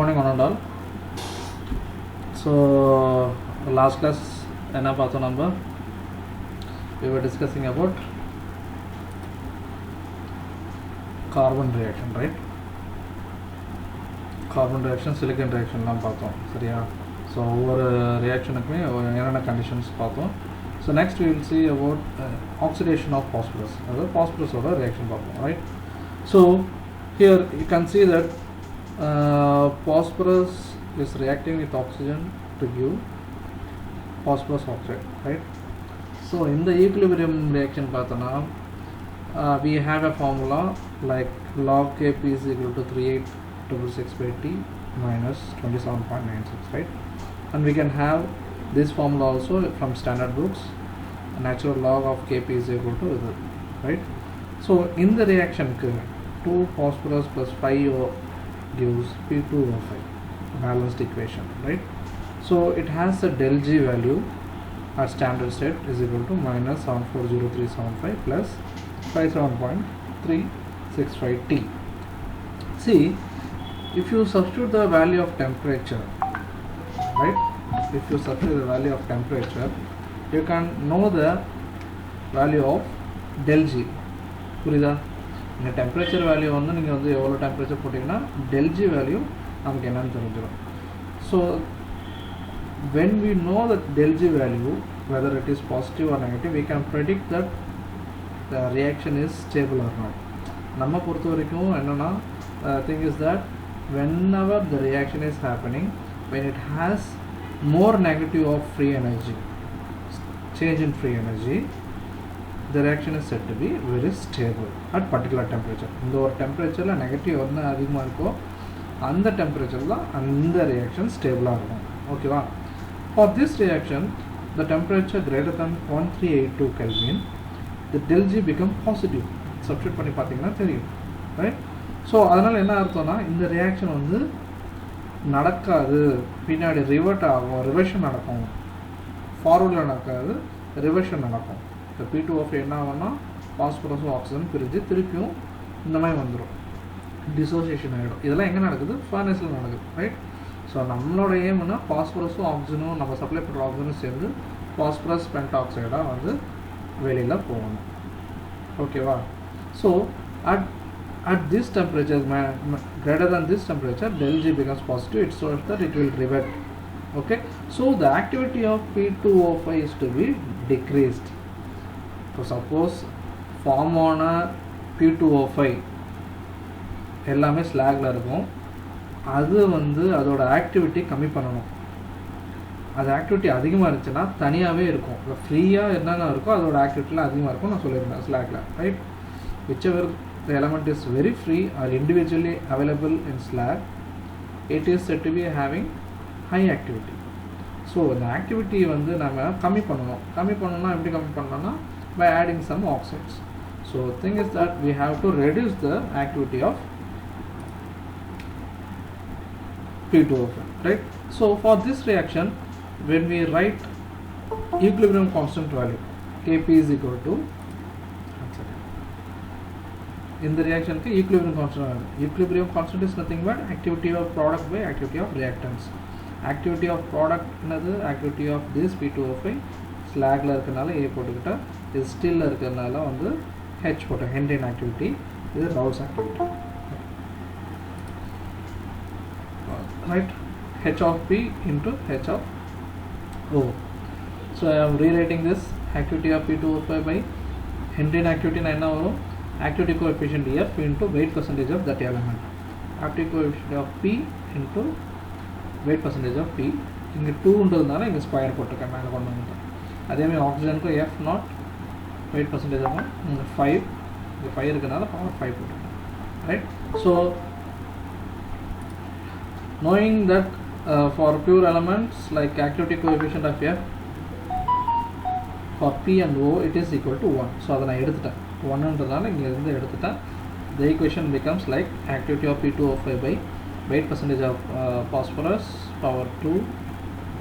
morning one and all. So last class enna paatho number we were discussing about carbon reaction, right? Carbon reaction, silicon reaction லாம் பார்த்தோம் சரியா. So ஒவ்வொரு ரியாக்ஷனுக்குமே என்னென்ன conditions பார்த்தோம். So next we will see about oxidation of phosphorus, அதாவது phosphorus-ஓட reaction பார்ப்போம், right? So here you can see that phosphorus is reacting with oxygen to give phosphorus oxide, right? So in the equilibrium reaction பார்த்தோன்னா we have a formula like log Kp is equal to 3866 by T minus 27.96, right? And we can have this formula also from standard books. Natural log of Kp is equal to this, right? So in the reaction 2 phosphorus plus 5O gives P2O5 balanced equation, right? So it has a del G value at standard state is equal to minus 740375 plus 57.365 T. See, if you substitute the value of temperature, right? If you substitute the value of temperature, you can know the value of del G. புரியுதா? இந்த temperature value வந்து நீங்கள் வந்து எவ்வளோ temperature போட்டிங்கன்னா del G value நமக்கு என்னன்னு தெரிஞ்சிடும். So when we know that del G value, whether it is positive or negative, we can predict that the reaction is stable or not. நம்ம பொறுத்த வரைக்கும் என்னன்னா thing is that whenever the reaction is happening, when it has more negative of free energy, change in free energy, the reaction is said to be very stable at particular temperature. இந்த ஒரு டெம்பரேச்சரில் negative வந்து அதிகமாக இருக்கோ அந்த டெம்பரேச்சரில் அந்த reaction ஸ்டேபிளாக இருக்கும். ஓகேவா? For this reaction, the temperature greater than 1382 Kelvin, the del G become positive. Substitute பண்ணி பார்த்தீங்கன்னா தெரியும், right? ஸோ அதனால் என்ன அர்த்தம்னா இந்த ரியாக்ஷன் வந்து நடக்காது, பின்னாடி ரிவர்ட் ஆகும், ரிவர்ஷன் நடக்கும். ஃபார்வர்டில் நடக்காது, ரிவர்ஷன் நடக்கும். இப்போ P2O5 என்ன ஆகும்னா பாஸ்பரஸும் ஆக்சிஜன் பிரிஞ்சு திருப்பியும் இந்த மாதிரி வந்துடும், டிசோசியேஷன் ஆகிடும். இதெல்லாம் எங்கே நடக்குது? ஃபர்னஸில் நடக்குது, ரைட்? ஸோ நம்மளோட ஏம்னா பாஸ்பரஸும் ஆக்சிஜனும் நம்ம சப்ளை பண்ணுற ஆக்சிஜனும் சேர்ந்து பாஸ்பரஸ் பென்டாக்சைடாக வந்து வெளியில் போகணும். ஓகேவா? So at this temperature, greater than this temperature, del G becomes positive. It shows that it will revert. Okay, so the activity of P2O5 is to be decreased. So suppose form on P2O5 எல்லாமே ஸ்லாக்ல இருக்கும், அது வந்து அதோட activity கம்மி பண்ணணும். அது activity அதிகமாக இருந்துச்சுன்னா தனியாகவே இருக்கும், ஃப்ரீயாக என்னென்ன இருக்கோ அதோட ஆக்டிவிட்டியில் அதிகமாக இருக்கும். நான் சொல்லியிருந்தேன் ஸ்லாக்ல, right? whichever the element is very free or individually available in slag, it is said to be having high activity. So the activity வந்து நம்ம கம்மி பண்ணணும். கம்மி பண்ணணும்னா எப்படி கம்மி பண்ணணும்னா by adding some oxides. So thing is that we have to reduce the activity of P2O5, right? So for this reaction, when we write equilibrium constant value Kp is equal to, in the reaction ke equilibrium constant. Equilibrium constant is nothing but activity of product by activity of reactants. Activity of product another activity of this P2O5 slag la irukanaala A potukita, is still la irukanaala vandu H potu, Henryn activity, this is Raoult's activity, right? H of P into H of O. So I am rewriting this activity of P2O5 by Henryn activity na enna varum, activity coefficient F into weight percentage of that element. Activity coefficient of P into weight percentage of P. இங்கே 2ன்றதுனால இங்கே square போட்டிருக்கேன், மேலே கொண்டு வந்துட்டேன். அதேமாதிரி ஆக்சிஜனுக்கு F not weight percentage of இங்கே 5, இங்கே 5 இருக்கிறதுனால பவர் 5 போட்டிருக்கேன், right? So knowing that for pure elements like activity coefficient of F for P and O it is equal to 1. So அதை நான் எடுத்துட்டேன், 1ன்றதால இங்கே இருந்து எடுத்துட்டேன். The equation becomes like activity of P2O5 by weight percentage of phosphorus power 2,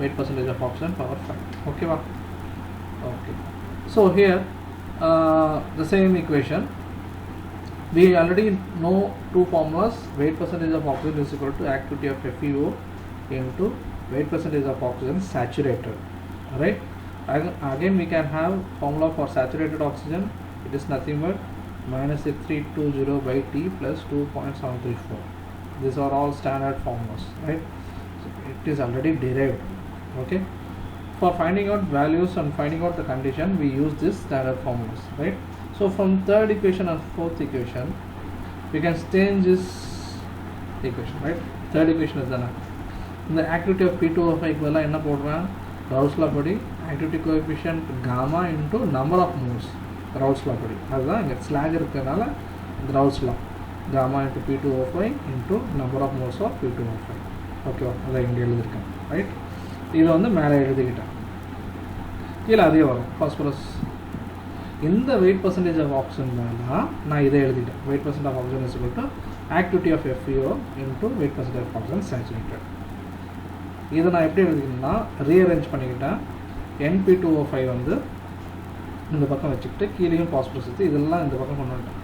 weight percentage of oxygen power 5. Okay, va? Okay. So here the same equation we already know two formulas. Weight percentage of oxygen is equal to activity of FeO into weight percentage of oxygen saturated, right? Again we can have formula for saturated oxygen. It is nothing but minus 320 by T plus 2.734. These are all standard formulas, right? So it is already derived. Okay, for finding out values and finding out the condition, we use this standard formulas, right? So from third equation and fourth equation, we can change this equation, right? Third equation is done. In the activity of P2O5 equal to Raoult's law body, activity coefficient gamma into number of moles. Raoult's law body. That's slag Raoult's law. Gamma into P2O5 into number of moles of P2O5. Okay, that's right? This is the phosphorus. In the weight percentage of oxygen, weight percent of oxygen is equal to activity of FeO into weight percentage of oxygen saturated. This is rearrange NP2O5 வந்து இந்த பக்கம் வச்சிட்டு கீழேயும் phosphorus இருக்கு. இதெல்லாம் இந்த பக்கம் கொண்டு வந்துட்டோம்.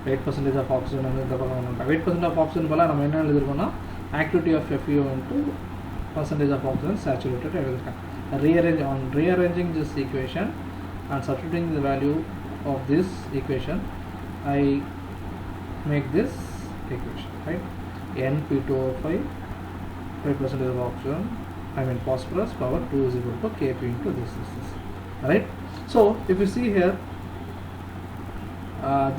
weight percentage of oxygen வந்து இந்த பக்கம் கொண்டு வந்துட்டோம். weight percentage of oxygen போல நம்ம என்ன எழுதிருக்கோம்னா activity of FeO into percentage of oxygen saturated எழுதிருக்கோம். Rearranging this equation and substituting the value of this equation, I make this equation, right? NP2O5 weight percentage of oxygen, phosphorus power 2 is equal to Kp into this, right? So if you see here,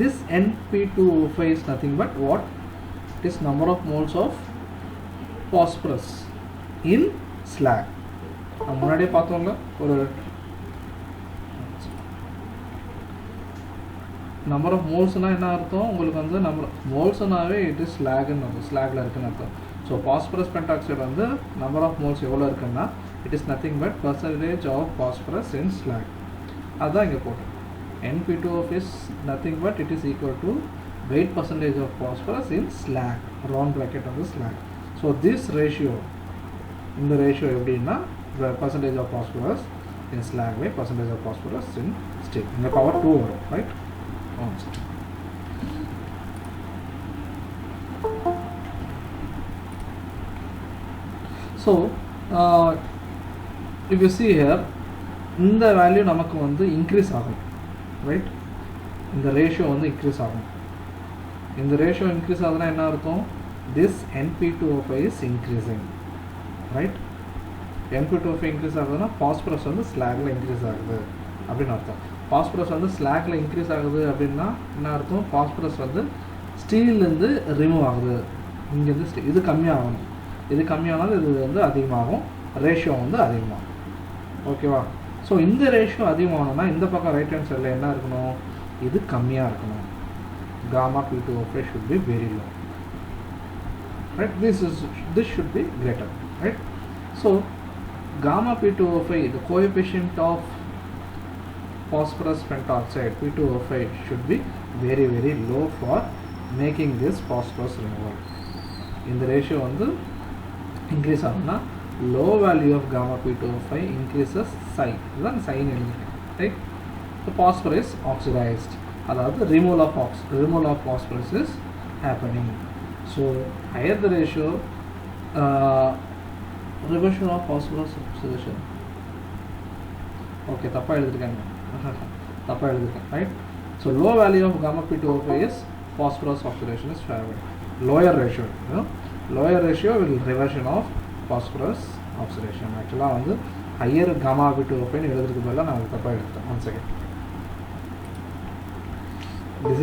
this NP2O5 is nothing but what? It is number of moles of phosphorus in slag. முன்னாடியே பார்த்தோம்ல ஒரு number of moles னா என்ன அர்த்தம் உங்களுக்கு வந்து number of moles னாவே it is slag ன்னு அர்த்தம், slagல இருக்குன்னு அர்த்தம். So phosphorus pentoxide வந்து number of moles எவ்வளவு இருக்குன்னா it is nothing but percentage of phosphorus in slag. அதான் இங்க போட்டோம். NP2O5 is nothing but it is equal to weight percentage of phosphorus in slag, round bracket of the slag. So this ratio, இந்த ratio எப்படின்னா the percentage of phosphorus in slag by percentage of phosphorus in steel. இந்த power 2 வரும், right? So if you see here, இந்த value நமக்கு வந்து increase ஆகும், right? இந்த ratio வந்து increase ஆகும். இந்த ratio increase ஆகுதுன்னா என்ன அர்த்தம்? This NP2O5 is increasing, right? NP2O5 increase ஆகுதுன்னா phosphorus வந்து slagல increase ஆகுது அப்படின்னு அர்த்தம். phosphorus வந்து slagல increase ஆகுது அப்படின்னா என்ன அர்த்தம்? phosphorus வந்து ஸ்டீல்லேருந்து ரிமூவ் ஆகுது. இங்கேருந்து ஸ்டீல் இது கம்மியாகணும். இது கம்மியானாலும் இது வந்து அதிகமாகும், ரேஷியோ வந்து அதிகமாகும். ஓகேவா? ஸோ இந்த ரேஷியோ அதிகமாகணும்னா இந்த பக்கம் ரைட் ஹேண்ட் சைடில் என்ன இருக்கணும்? இது கம்மியாக இருக்கணும். gamma P2O5 should be very low, right? This should be greater, right? So gamma P2O5, the coefficient of phosphorus pentoxide P2O5 should be very very low for making this phosphorus removal. In the ratio வந்து increase ஆகும்னா low value of gamma P2O5 increases psi. இதுதான் psi எழுதிருக்கேன், right? The phosphorus is oxidized, அதாவது removal of phosphorus is happening. So higher the ratio, reversion of phosphorus oxidation. Okay, தப்பா எழுதிருக்கேன், right? So low value of gamma P2O5 is phosphorus oxidation is favored. Lower ratio, lower ratio will reversion of phosphorus oxidation. Actually வந்து higher gamma P2O5 எழுதுறதுக்கு பதிலா நான் தப்பா எழுதிட்டேன். One second. This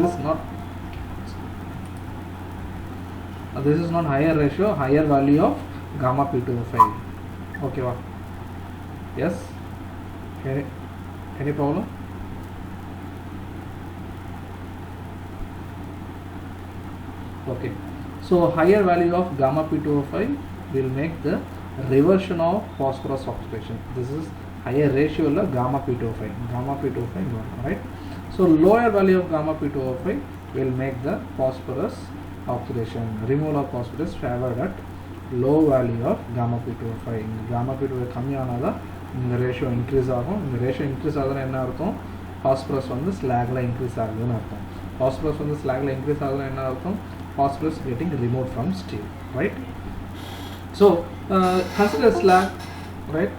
is not higher ratio, higher value of gamma P2O5. Okay, wow. Yes? Any problem? Okay. So higher value of gamma P2O5 will make the reversion of phosphorus oxidation. This is higher ratio of gamma P2O5. Gamma P2O5, right? So lower value of gamma P2O5 will make the phosphorus oxidation. Removal of phosphorus favored at low value of gamma P2O5. Gamma P2O5 கம்மியானதா இந்த ratio increase ஆகும். இந்த ratio increase ஆகுதுன்னா என்ன அர்த்தம்? phosphorus வந்து ஸ்லாக்ல increase ஆகுதுன்னு அர்த்தம். phosphorus வந்து slagல increase ஆகுதுன்னா என்ன அர்த்தம்? Phosphorus getting removed from steel, right? So consider slag, right?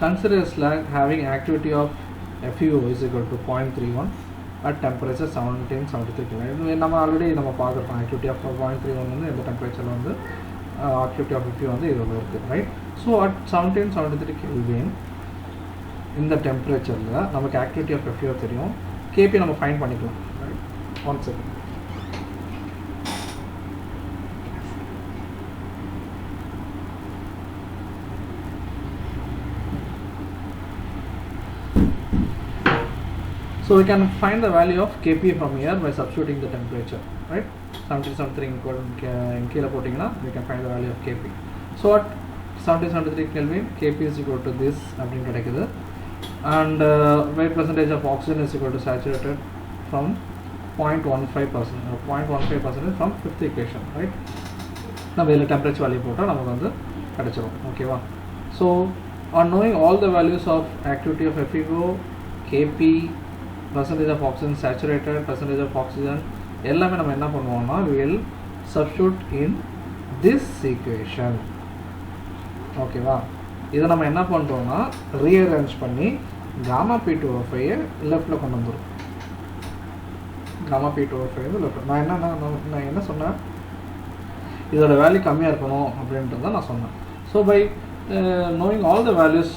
Consider slag having activity of FeO is equal to 0.31 at temperature 1773 Kelvin. நம்ம ஆல்ரெடி நம்ம பார்த்துருக்கோம் activity of 0.31 வந்து இந்த டெம்பரேச்சரில் வந்து activity of FeO வந்து இதில் இருக்குது, ரைட்? ஸோ at 1773 Kelvin இந்த டெம்பரேச்சரில் நமக்கு activity of FeO தெரியும், Kp நம்ம ஃபைண்ட் பண்ணிக்கலாம், right? 1 second. So we can find the value of Kp from here by substituting the temperature, right? 1773 kilo போட்டிங்கன்னா we can find the value of Kp. So at 1773 Kelvin, Kp is equal to this அப்படின்னு கிடைக்குது. And weight percentage of oxygen is equal to saturated from 0.15% or 0.15% from fifth equation, right? நம்ம இதில் temperature value போட்டால் நமக்கு வந்து கிடைச்சிரும், ஓகேவா? So on knowing all the values of activity of FeO, Kp, percentage of oxygen saturated, percentage of oxygen எல்லாமே நம்ம என்ன பண்ணுவோம்னா we will substitute in this equation, ஓகேவா? இதை நம்ம என்ன பண்ணுறோம்னா ரீஅரேஞ்ச் பண்ணி gamma P2O5 லெஃப்டில் கொண்டு வந்துடும். gamma P2O5 வந்து லெஃப்ட். நான் என்ன சொன்னேன், இதோட வேல்யூ கம்மியாக இருக்கணும் அப்படின்ட்டு தான் நான் சொன்னேன். So by knowing all the values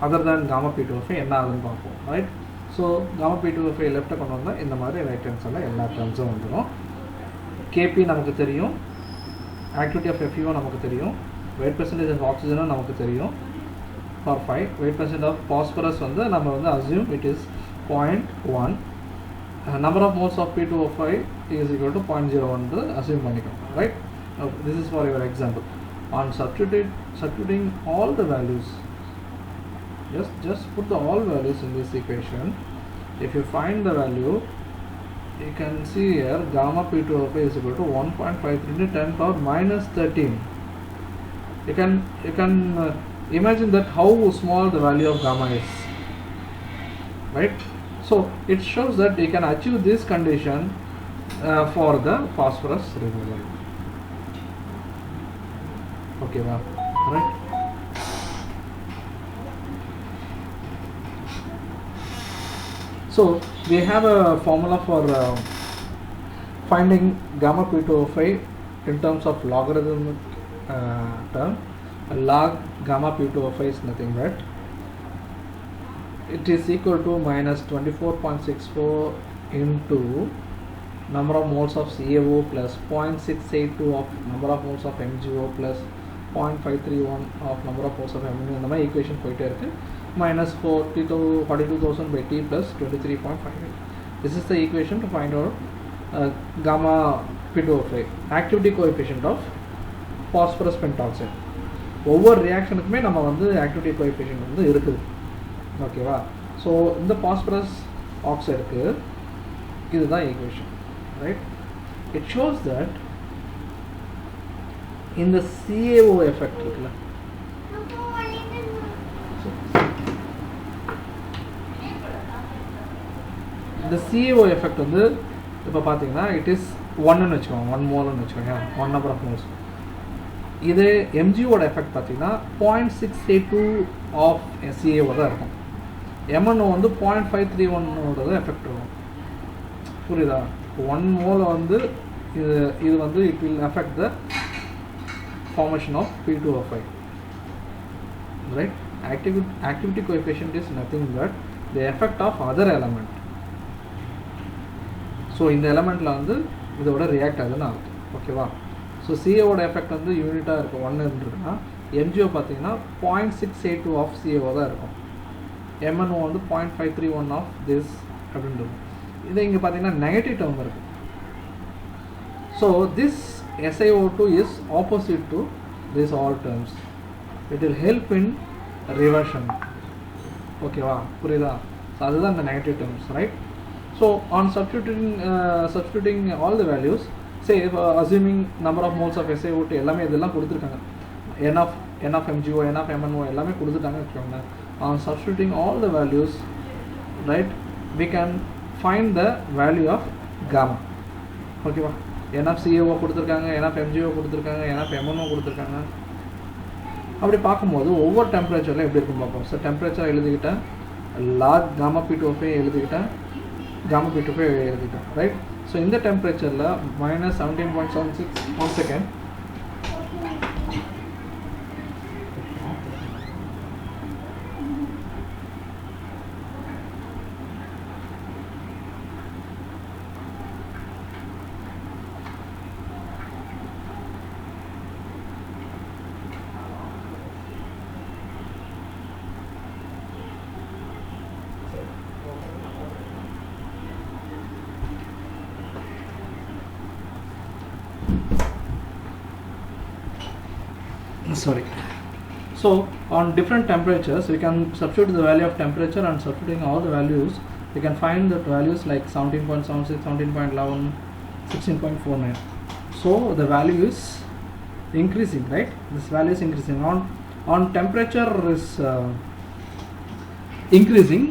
other than gamma P2O5 என்ன ஆகுதுன்னு பார்ப்போம், ரைட்? ஸோ gamma P2O5 லெஃப்ட்டை கொண்டு வந்தால் இந்த மாதிரி ரைட் ஹேண்ட் சைடில் எல்லா டேர்ம்ஸும் வந்துடும். Kp நமக்கு தெரியும், ஆக்டிவிட்டி ஆஃப் FeO நமக்கு தெரியும், வெயிட் பெர்சன்டேஜ் ஆஃப் ஆக்சிஜனும் நமக்கு தெரியும். For 5 weight percent of phosphorus வந்து நம்ம வந்து assume it is 0.1. Number of moles of P2O5 is equal to 0.01 assume பண்ணிக்கணும், right? This is for your example. On substituting all the values, just put the all values in this equation. If you find the value, you can see here gamma P2O5 is equal to 1.53 into 10 power minus 13. You can imagine that how small the value of gamma is, right? So it shows that you can achieve this condition for the phosphorus removal, okay, right? So we have a formula for finding gamma P2O5 in terms of logarithmic term. Log gamma P2O5 is nothing but it is equal to minus 24.64 into number of moles of CaO plus 0.682 of number of moles of MgO plus 0.531 of number of moles of MnO. இந்த மாதிரி equation போயிட்டே இருக்கு. Minus 42,000 by T plus 23.58. This is the equation to find out gamma P2O5 activity coefficient of phosphorus pentoxide. ஒவ்வொரு ரியாக்ஷனுக்குமே நம்ம வந்து activity coefficient வந்து இருக்குது, ஓகேவா? ஸோ இந்த பாஸ்பரஸ் ஆக்சைடுக்கு இதுதான் equation, right? It shows that இந்த CaO எஃபெக்ட் இருக்குல்ல, இந்த CaO எஃபெக்ட் வந்து இப்போ பார்த்தீங்கன்னா இட் இஸ் 1ன்னு வச்சுக்கோங்க, 1 மோல்னு வச்சுக்கோங்க, 1 நம்பர் ஆஃப் மோல்ஸ். இது MgOட எஃபெக்ட் பார்த்தீங்கன்னா 0.682 ஆஃப் CaO தான் இருக்கும். MnO வந்து 0.531 எஃபெக்ட் இருக்கும், புரியுதா? 1 மோல் வந்து இது வந்து it will affect the formation of P2O5, right? Activity coefficient is nothing but the effect of other element. So இந்த எலமெண்ட்டில் வந்து இதோட ரியாக்ட் ஆகுதுன்னு ஆகுது, ஓகேவா? ஸோ CaOட எஃபெக்ட் வந்து யூனிட்டாக இருக்கும், 1 இருக்குன்னா MgO பார்த்தீங்கன்னா 0.682 ஆஃப் CaO தான் இருக்கும். MnO வந்து 0.531 ஆஃப் திஸ் அப்படின்றது. இதை இங்கே பார்த்தீங்கன்னா நெகட்டிவ் டேர்ம் இருக்குது. So this SiO2 is opposite to this all terms. It will help in reversion, ஓகேவா? புரியுதா? ஸோ அதுதான் இந்த negative terms, right? So on substituting all the values, say assuming number of moles of SiO2 எல்லாமே இதெல்லாம் கொடுத்துருக்காங்க, n of MgO, n of MnO எல்லாமே கொடுத்துட்டாங்க வச்சுக்கோங்க. On substituting all the values, right, we can find the value of gamma. Okay va, enough CaO கொடுத்திருக்காங்க, enough MgO கொடுத்திருக்காங்க, enough MnO கொடுத்திருக்காங்க. அப்படி பார்க்கும்போது ஒவ்வொரு டெம்பரேச்சரில் எப்படி இருக்கும் பார்ப்போம். ஸோ டெம்பரேச்சர் எழுதிக்கிட்டேன், லாக் gamma P2O5 எழுதிக்கிட்டேன், gamma P2O5 எழுதிக்கிட்டேன், ரைட். ஸோ இந்த டெம்பரேச்சரில் -17.76 1 second. Sorry. So on different temperatures we can substitute the value of temperature, and substituting all the values we can find the values like 17.76, 17.11, 16.49. So the value is increasing, right? This value is increasing. On temperature is increasing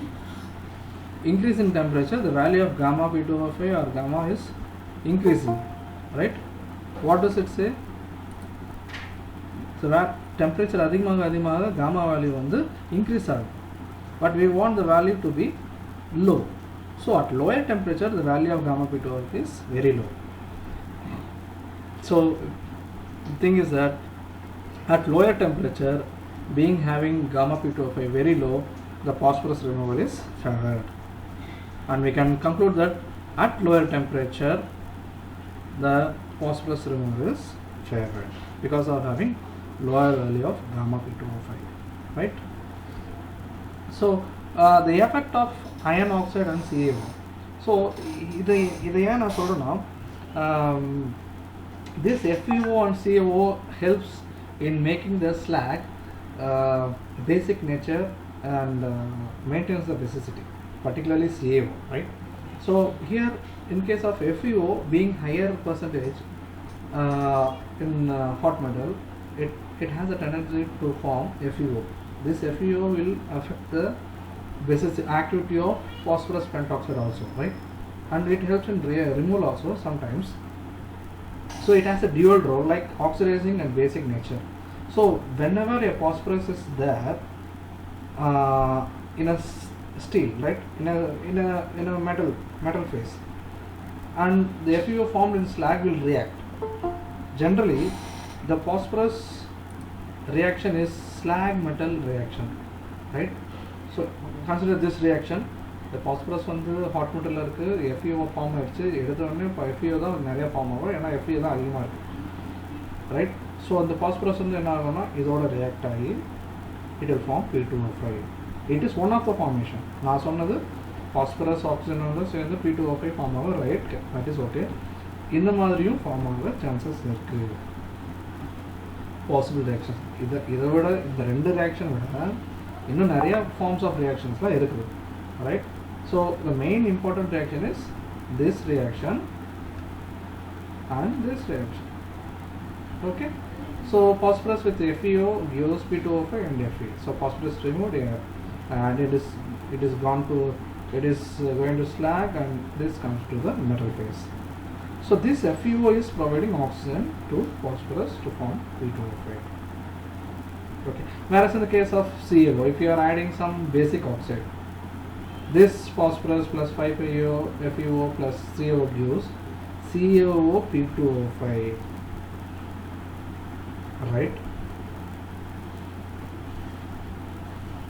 temperature, the value of gamma P2O5 or gamma is increasing, right? What does it say? So that temperature அதிகமாக gamma value வந்து increase ஆகும், but we want the value to be low. So at lower temperature the value of gamma P2O5 is very low. So the thing is that at lower temperature, being having gamma P2O5 very low, the phosphorus removal is favored, and we can conclude that at lower temperature the phosphorus removal is favored because of having lower value of gamma P2O5, right? So the effect of iron oxide and CaO. So இதை ஏன் நான் சொல்றேன்னா, this FeO and CaO helps in making the slag basic nature and maintains the basicity, particularly CaO, right? So here in case of FeO being higher percentage in hot metal, it has a tendency to form FeO. This FeO will affect the basic activity of phosphorus pentoxide also, right? And it helps in removal also sometimes. So it has a dual role, like oxidizing and basic nature. So whenever a phosphorus is there in a steel, right, in a metal phase, and the FeO formed in slag will react. Generally the phosphorus reaction is slag metal reaction, right? So consider this reaction. The phosphorus வந்து hot metal இருக்கு, FeO form ஆயிடுச்சு, எடுத்த உடனே இப்போ FeO தான் நிறைய form ஆகும், ஏன்னா FeO தான் அதிகமாக இருக்கு, ரைட்? ஸோ அந்த phosphorus வந்து என்ன ஆகும்னா இதோட ரியாக்ட் ஆகி it will form P2O5. It is one of the formation. நான் சொன்னது phosphorus oxygen சேர்ந்து P2O5 ஃபார்ம் ஆகும், ரைட்? That is okay. இந்த மாதிரியும் ஃபார்ம் ஆக சான்சஸ் இருக்கு. பாசிபிள் ரியாக்ஷன் இதை விட இந்த ரெண்டு ரியாக்ஷன் விட இன்னும் நிறைய ஃபார்ம்ஸ் ஆஃப் ரியாக்ஷன்ஸ்லாம் இருக்குது, right? So the main important reaction is this reaction and this reaction. Okay, so phosphorus with FeO gives P2O5 and Fe. So phosphorus removed here, and it is going to slag, and this comes to the metal phase. So this FeO is providing oxygen to phosphorus to form P2O5. Okay. Whereas in the case of CaO, if you are adding some basic oxide, this phosphorus plus 5FeO plus CaO gives CaO P2O5, right?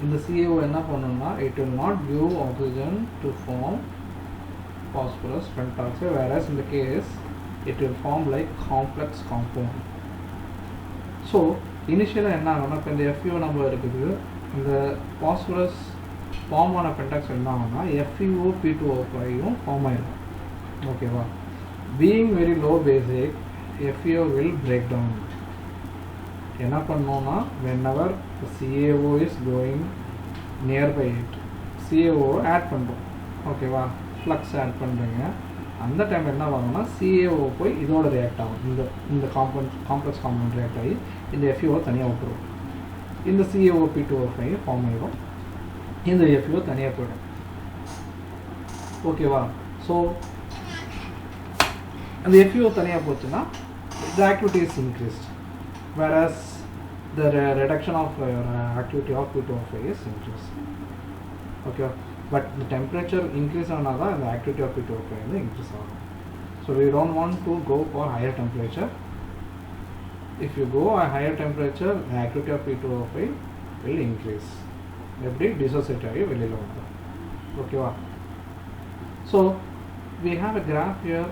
In the CaO என்ன பண்ணும்னா, it will not give oxygen to form phosphorus pentoxide, whereas in the case it will form like complex compound. So initially என்ன ஆகும்னா, இப்போ இந்த FeO நம்ம இருக்குது, இந்த phosphorus form ஆன பென்டாக்சைடு என்ன ஆகும்னா FeO P2O5 ஃபார்ம் ஆயிடும். ஓகேவா? Being very low basic, FeO will break down. என்ன பண்ணோம்னா, whenever CaO is going nearby it, CaO add பண்ணுறோம், ஓகேவா? ஃப்ளக்ஸ் ஆட் பண்ணுறீங்க, அந்த டைம் என்ன ஆகும்னா CaO போய் இதோட ரியாக்ட் ஆகும், இந்த காம்ப்ளெக்ஸ் காம்பவுண்ட் ரியாக்ட் ஆகி இந்த FeO தனியாக விட்டுரும். இந்த CaO P2O5 ஃபார்ம் ஆகிடும், இந்த FeO தனியாக போயிடும். ஓகேவா? ஸோ அந்த FeO தனியாக போச்சுன்னா the activity is increased, whereas the reduction of activity of P2O5 is increased. Okay, but the temperature increase ஆனால் தான் the activity of P2O5 வந்து increase ஆகும். So we don't want to go for higher temperature. If you go a higher temperature, the activity of P2O5 will increase. எப்படி dissociate ஆகி வெளியில் வந்துடும். ஓகேவா? So we have a graph here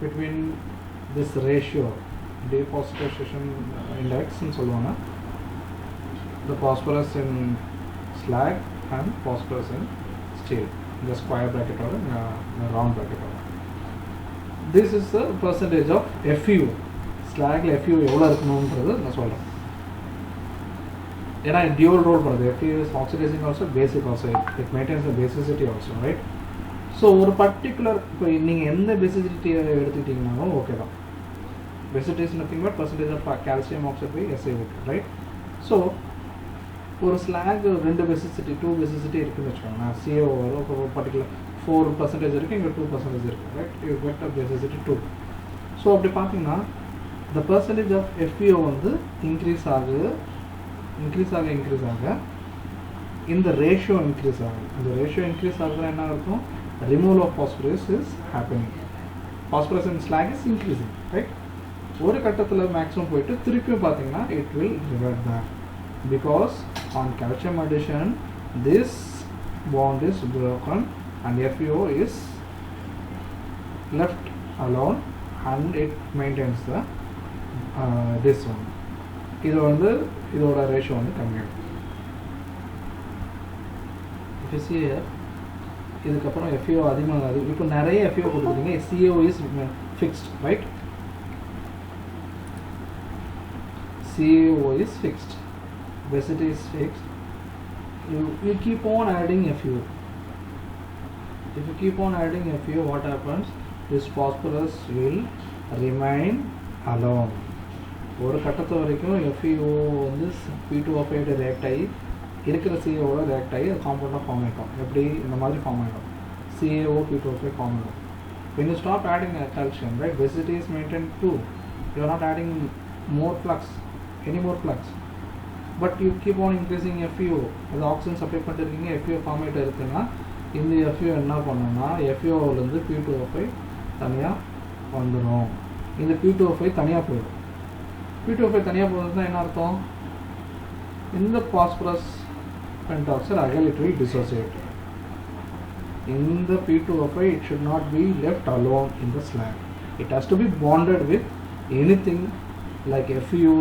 between this ratio dephosphorylation index ன்னு சொல்லுவாங்க, the phosphorus in slag and phosphorus in steel, the square bracket or the round bracket. This is the percentage of FeO. slag FeO எவ்வளோ இருக்கணும்ன்றது நான் சொல்கிறேன். ஏன்னா dual role பண்ணுறது. FeO is oxidizing also, basic also, it maintains the basicity also, right? So ஒரு particular இப்போ நீங்கள் எந்த பேசிசிட்டியை எடுத்துக்கிட்டிங்கனாலும் ஓகே தான். Basicity is nothing but percentage of calcium oxide by SiO2, right? So ஒரு ஸ்லாக் 2 பேசிசிட்டி 2 பேசிசிட்டி இருக்குதுன்னு வச்சுக்கோங்க. நான் CO வரும் இப்போ ஒரு பர்டிகுலர் 4% இருக்குது, இங்கே 2% இருக்குது, right? You get a basicity 2. So அப்படி பார்த்தீங்கன்னா the percentage of FeO வந்து இன்க்ரீஸ் ஆக இந்த ரேஷியோ இன்க்ரீஸ் ஆகும். இந்த ரேஷியோ இன்க்ரீஸ் ஆகுதுன்னா என்ன இருக்கும்? Removal of phosphorus is happening. Phosphorus in slag is increasing, right? ஒரு கட்டத்தில் மேக்ஸிமம் போயிட்டு திருப்பியும் பார்த்தீங்கன்னா it will revert back, because on calcium addition this bond is broken and FeO is left alone and it maintains the this one. இது வந்து இதோட ratio வந்து கம்மியாகும். If you see here, இதுக்கப்புறம் FeO அதிகமாக இப்போ நிறைய FeO கொடுக்குறீங்க. CO is fixed, right? CO is fixed, basicity is fixed. You keep on adding FeO. If you keep on adding FeO, what happens? This phosphorus will remain alone. ஒரு கட்டத்து வரைக்கும் FeO வந்து P2O5 react ஆகி இருக்கிற COவோட react ஆகி அது காம்பவுண்டாக form ஆகிடும். எப்படி இந்த மாதிரி ஃபார்ம் ஆகிடும், CaO P2O5 ஃபார்ம் ஆகிடும். When you stop adding calcium, right, basicity is maintained too. You are not adding more flux, any more flux, but you keep on increasing FeO. அது oxygen supply பண்ணிருக்கீங்க, FeO form ஆகிட்டு இருக்குன்னா இந்த FeO என்ன பண்ணணும்னா FeOலேருந்து P2O5 தனியாக வந்துடும். இந்த P2O5 தனியாக போயிடும். P2O5 தனியாக போகிறதுனா என்ன அர்த்தம்? இந்த phosphorus pentoxide again it will dissociate. In the P2O5 it should not be left alone in the slag. It has to be bonded with anything like FeO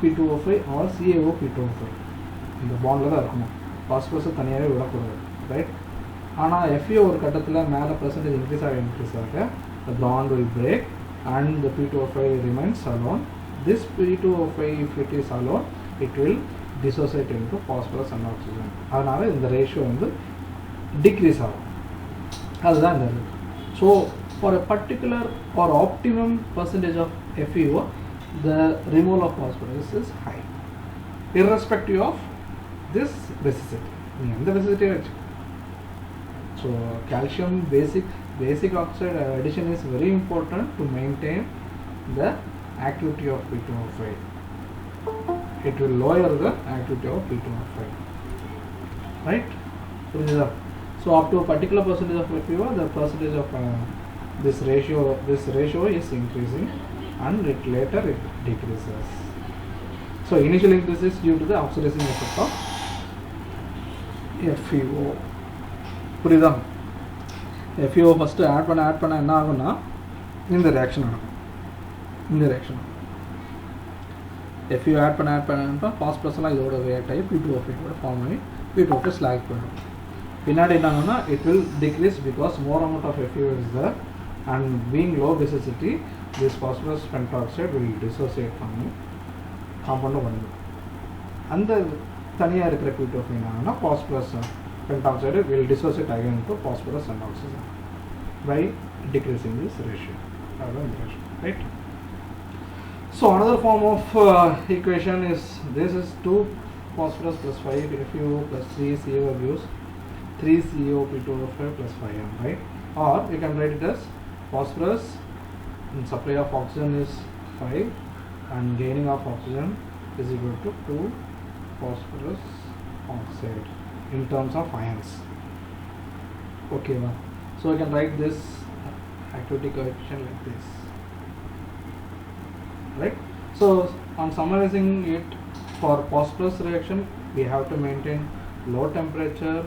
P2O5 or CaO P2O5. இந்த பாண்டில் தான் இருக்கணும். phosphorus தனியாகவே விடக்கூடாது, right? ஆனால் FeO ஒரு கட்டத்தில் மேலே பர்சன்டேஜ் இன்க்ரீஸ் ஆக the bond will break and the P2O5 remains alone. This P2O5, if it is alone, it will dissociate into phosphorus and oxygen. அதனால இந்த ரேஷியோ வந்து டிக்ரீஸ் ஆகும். அதுதான் இந்த ratio. So for a particular or optimum percentage of FeO, the removal of phosphorus is high, irrespective of this basicity. இந்த basicity வச்சு. So calcium basic oxide addition is very important to maintain the activity of P2O5. It will lower the activity of P2O5, right? So up to a particular percentage of FeO, the percentage of this ratio is increasing and later it decreases. So initial increase is due to the oxidizing effect of FeO. புரியுதா? FeO first add பண்ண என்ன ஆகும்னா இந்த reaction நடக்கும். FeO add பண்ண phosphorus எல்லாம் இதோட react ஆகி P2O5 கூட ஃபார்ம் ஆகி P2O5 slag போயிடும். பின்னாடி என்ன ஆகும்னா it will decrease because more amount of FeO is there and being low basicity, this phosphorus pentoxide will dissociate பண்ணி காம்பவுண்ட் வந்துடும். அந்த தனியாக இருக்கிற P2O5 என்னன்னா phosphorus pentoxide will dissociate again to phosphorus and oxygen by decreasing this ratio. Right? So another form of equation is this is to phosphorus plus 5 FeO plus 3 CaO gives 3 CaOP2O5 plus 5M, right? Or we can write it as phosphorus and supply of oxygen is 5 and gaining of oxygen is equal to 2 phosphorus oxide in terms of ions. Okay, so we can write this activity coefficient like this, right? So on summarizing it, for phosphorus reaction we have to maintain low temperature,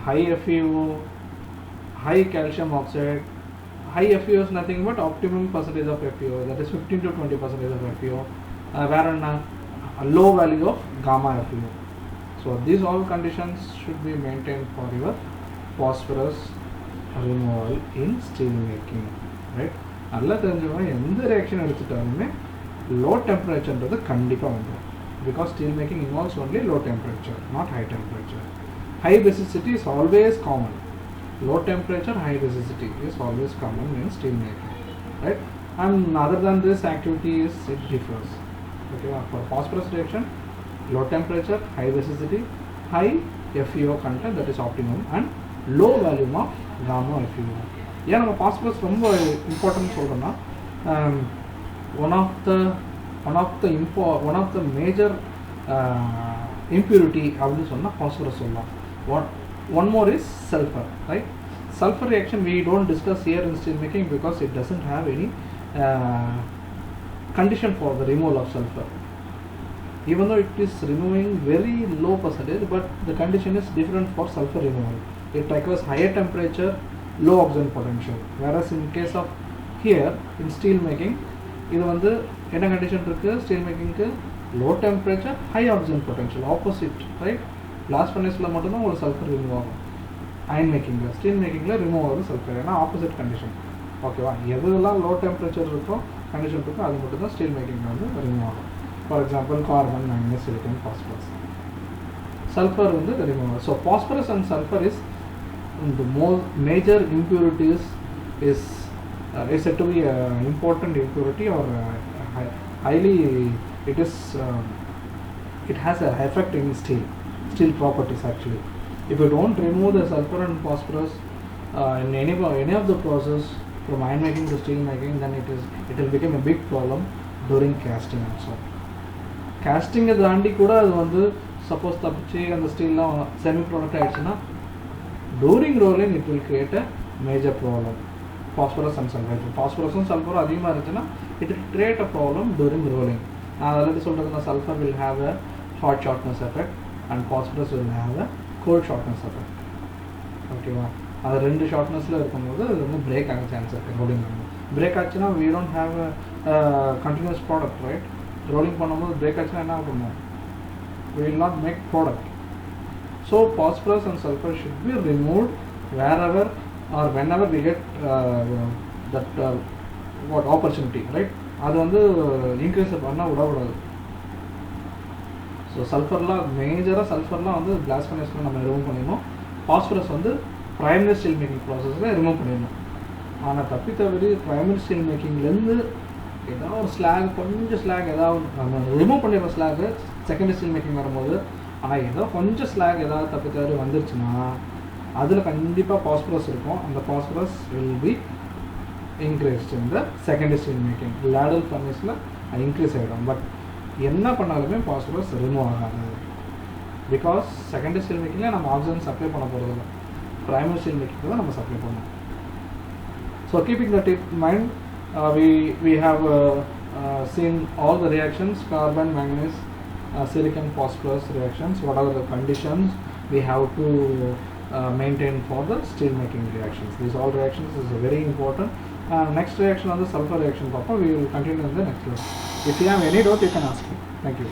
high FeO, high calcium oxide. High FeO is nothing but optimum percentage of FeO, that is 15 to 20% of FeO, whereas a low value of gamma FeO. So these all conditions should be maintained for your phosphorus removal in steel making, right? நல்லா தெரிஞ்சவங்க எந்த reaction எடுத்துட்டாலுமே low temperature ன்றது கண்டிப்பாக வந்துடும், because steel making involves only low temperature, not high temperature. High basicity is always common. Low temperature, high basicity is always common in steel making, right? And other than this activity it differs. Okay, for phosphorus reaction, low temperature, high basicity, high FeO content, that is optimum, and low volume of gamma FeO. ஏன் நம்ம phosphorus ரொம்ப important சொல்கிறோன்னா, one of the major impurity அப்படின்னு சொன்னால் phosphorus சொல்லலாம். One more is sulfur, right? Sulfur reaction we don't discuss here in steel making because it doesn't have any condition for the removal of sulfur. Even though it is removing very low percentage, but the condition is different for sulfur removal. It requires higher temperature, low oxygen potential, whereas in case of here in steel making, இது வந்து என்ன condition இருக்குது steel மேக்கிங்க்கு? Low temperature, high oxygen potential, opposite, right? Blast ஃபர்னஸில் மட்டும்தான் ஒரு sulphur remove ஆகும், iron மேக்கிங்கில். ஸ்டீல் மேக்கிங்கில் ரிமூவ் ஆகுது சல்ஃபர், ஏன்னா ஆப்போசிட் கண்டிஷன். ஓகேவா? எதுலாம் லோ டெம்பரேச்சர் இருக்கோ கண்டிஷன் இருக்கோ அது மட்டும் தான் ஸ்டீல் மேக்கிங்கில் வந்து ரிமூவ் ஆகும். For example carbon, manganese, silicon, phosphorus. Sulphur வந்து ரிமூவ் ஆகும். So phosphorus and sulphur is the major impurities is said to be important impurity, or highly it has an effect in steel properties actually. If you don't remove the sulfur and phosphorus in any of the process from iron making to steel making, then it will become a big problem during casting also. Casting தாண்டி கூட அது வந்து suppose தப்பிச்சு அந்த ஸ்டீல்லாம் semi product ஆயிடுச்சுன்னா during rolling it will create a major problem. Phosphorus and sulfur, phosphorus and sulfur அதிகமாக இருந்துச்சுன்னா it will create a problem during rolling. நான் ஆல்ரெடி சொல்கிறதுனா sulfur will have a hot shortness effect and phosphorus will have a cold shortness effect. ஓகேவா? அது ரெண்டு ஷார்ட்னஸில் இருக்கும்போது அது வந்து பிரேக் ஆக சான்ஸ் இருக்குது. ரோலிங் பிரேக் ஆச்சுன்னா we don't have a continuous product, right? Rolling பண்ணும்போது பிரேக் ஆச்சுன்னா என்ன பண்ணுவோம்? we will not make product. So phosphorus and sulfur should be removed wherever or whenever we get that opportunity, right? அது வந்து increase பண்ணால் விடக்கூடாது. So சல்ஃபர்லாம் மேஜராக சல்ஃபர்லாம் வந்து பிளாஸ்ட் ஃபர்னஸில் நம்ம ரிமூவ் பண்ணிடணும். பாஸ்பரஸ் வந்து ப்ரைமரி ஸ்டீல் மேக்கிங் ப்ராசஸில் ரிமூவ் பண்ணிடணும். ஆனால் தப்பி தவறி ப்ரைமரி ஸ்டீல் மேக்கிங்லேருந்து ஏதாவது ஒரு ஸ்லாக், கொஞ்சம் ஸ்லாக் ஏதாவது நம்ம ரிமூவ் பண்ணிடுற ஸ்லாக்கு செகண்டரி ஸ்டீல் மேக்கிங் வரும்போது, ஆனால் ஏதோ கொஞ்சம் ஸ்லாக் ஏதாவது தப்பி தவறி வந்துருச்சுன்னா அதில் கண்டிப்பாக பாஸ்பரஸ் இருக்கும். அந்த பாஸ்பரஸ் வில் பி இன்க்ரீஸ்ட் இந்த செகண்டரி ஸ்டீல் மேக்கிங். லேடல் ஃபர்னஸில் இன்க்ரீஸ் ஆகிடும். பட் என்ன பண்ணாலுமே பாஸ்பரஸ் ரிமூவ் ஆகாது. பிகாஸ் செகண்டரி ஸ்டீல் மேக்கிங்கில் நம்ம ஆக்சிஜன் சப்ளை பண்ண போகிறதில்ல, ப்ரைமரி ஸ்டீல் மேக்கிங் தான் நம்ம சப்ளை பண்ணணும். So keeping that in mind, we have seen all the reactions, carbon, manganese, silicon, phosphorus reactions. What are the conditions we have to maintain for the steel making reactions? These all reactions is very important. Next reaction on the sulfur reaction, we will continue in the next class. If you have any doubt, you can ask me. Thank you.